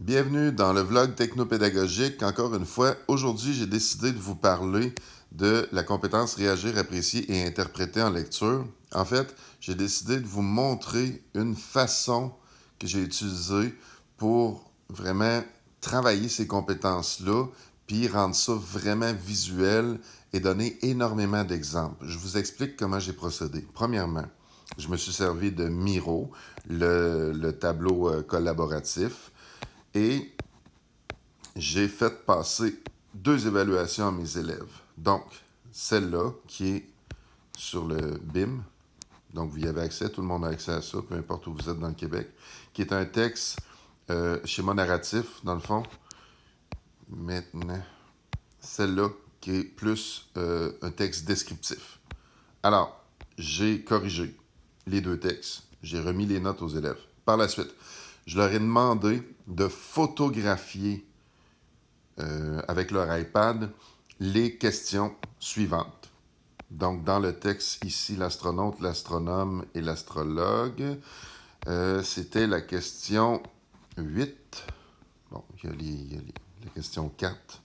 Bienvenue dans le vlog technopédagogique. Encore une fois, aujourd'hui, j'ai décidé de vous parler de la compétence réagir, apprécier et interpréter en lecture. En fait, j'ai décidé de vous montrer une façon que j'ai utilisée pour vraiment travailler ces compétences-là, puis rendre ça vraiment visuel et donner énormément d'exemples. Je vous explique comment j'ai procédé. Premièrement, je me suis servi de Miro, le tableau collaboratif. Et j'ai fait passer 2 évaluations à mes élèves. Donc, celle-là, qui est sur le BIM, donc vous y avez accès, tout le monde a accès à ça, peu importe où vous êtes dans le Québec, qui est un texte schéma narratif, dans le fond. Maintenant, celle-là, qui est plus un texte descriptif. Alors, j'ai corrigé les 2 textes. J'ai remis les notes aux élèves. Par la suite, je leur ai demandé de photographier avec leur iPad les questions suivantes. Donc, dans le texte ici, l'astronaute, l'astronome et l'astrologue, c'était la question 8. Bon, il y a la question 4,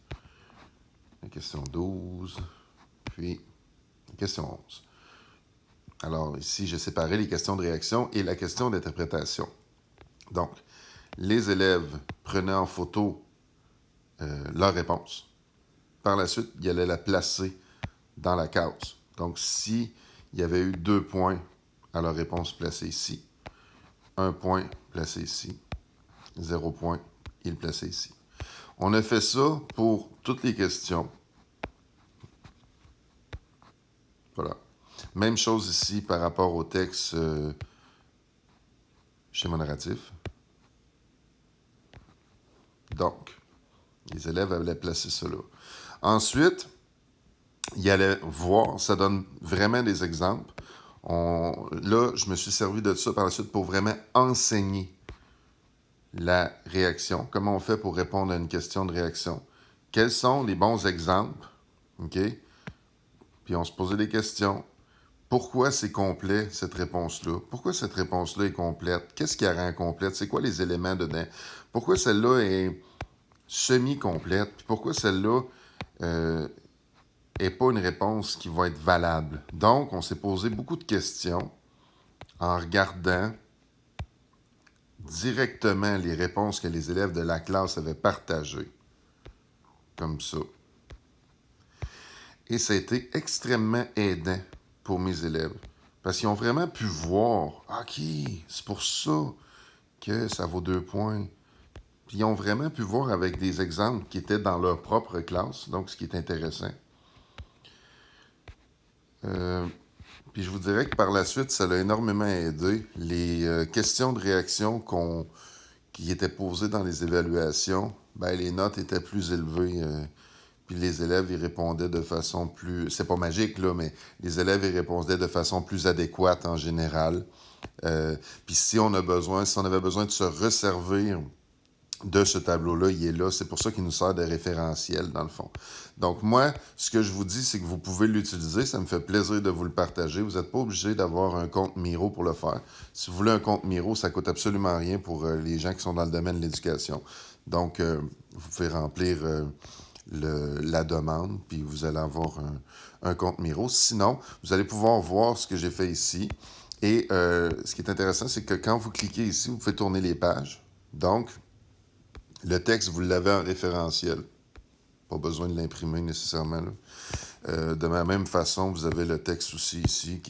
la question 12, puis la question 11. Alors, ici, j'ai séparé les questions de réaction et la question d'interprétation. Donc, les élèves prenaient en photo leur réponse. Par la suite, ils allaient la placer dans la case. Donc, s'il y avait eu 2 points à leur réponse placée ici, 1 point placé ici, 0 point, il placé ici. On a fait ça pour toutes les questions. Voilà. Même chose ici par rapport au texte schéma narratif. Donc, les élèves allaient placer cela. Ensuite, ils allaient voir, ça donne vraiment des exemples. Là, je me suis servi de ça par la suite pour vraiment enseigner la réaction. Comment on fait pour répondre à une question de réaction? Quels sont les bons exemples? OK? Puis on se posait des questions. Pourquoi c'est complet, cette réponse-là? Pourquoi cette réponse-là est complète? Qu'est-ce qui la rend complète? C'est quoi les éléments dedans? Pourquoi celle-là est semi-complète? Puis pourquoi celle-là n'est pas une réponse qui va être valable? Donc, on s'est posé beaucoup de questions en regardant directement les réponses que les élèves de la classe avaient partagées. Comme ça. Et ça a été extrêmement aidant pour mes élèves. Parce qu'ils ont vraiment pu voir, OK, c'est pour ça que ça vaut 2 points. Puis ils ont vraiment pu voir avec des exemples qui étaient dans leur propre classe, donc ce qui est intéressant. Puis je vous dirais que par la suite, ça l'a énormément aidé. Les questions de réaction qui étaient posées dans les évaluations, ben, les notes étaient plus élevées. Puis les élèves y répondaient de façon plus... C'est pas magique, là, mais les élèves y répondaient de façon plus adéquate en général. Puis si on avait besoin de se resservir de ce tableau-là, il est là. C'est pour ça qu'il nous sert de référentiel, dans le fond. Donc moi, ce que je vous dis, c'est que vous pouvez l'utiliser. Ça me fait plaisir de vous le partager. Vous n'êtes pas obligé d'avoir un compte Miro pour le faire. Si vous voulez un compte Miro, ça coûte absolument rien pour les gens qui sont dans le domaine de l'éducation. Donc, vous pouvez remplir la demande, puis vous allez avoir un compte Miro. Sinon, vous allez pouvoir voir ce que j'ai fait ici. Et ce qui est intéressant, c'est que quand vous cliquez ici, vous pouvez tourner les pages. Donc, le texte, vous l'avez en référentiel. Pas besoin de l'imprimer nécessairement. Là. De la même façon, vous avez le texte aussi ici.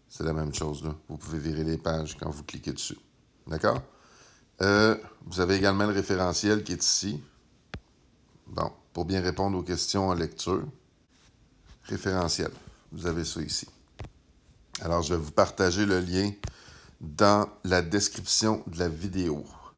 C'est la même chose. Là. Vous pouvez virer les pages quand vous cliquez dessus. D'accord? Vous avez également le référentiel qui est ici. Bon, pour bien répondre aux questions en lecture, référentiel. Vous avez ça ici. Alors, je vais vous partager le lien dans la description de la vidéo.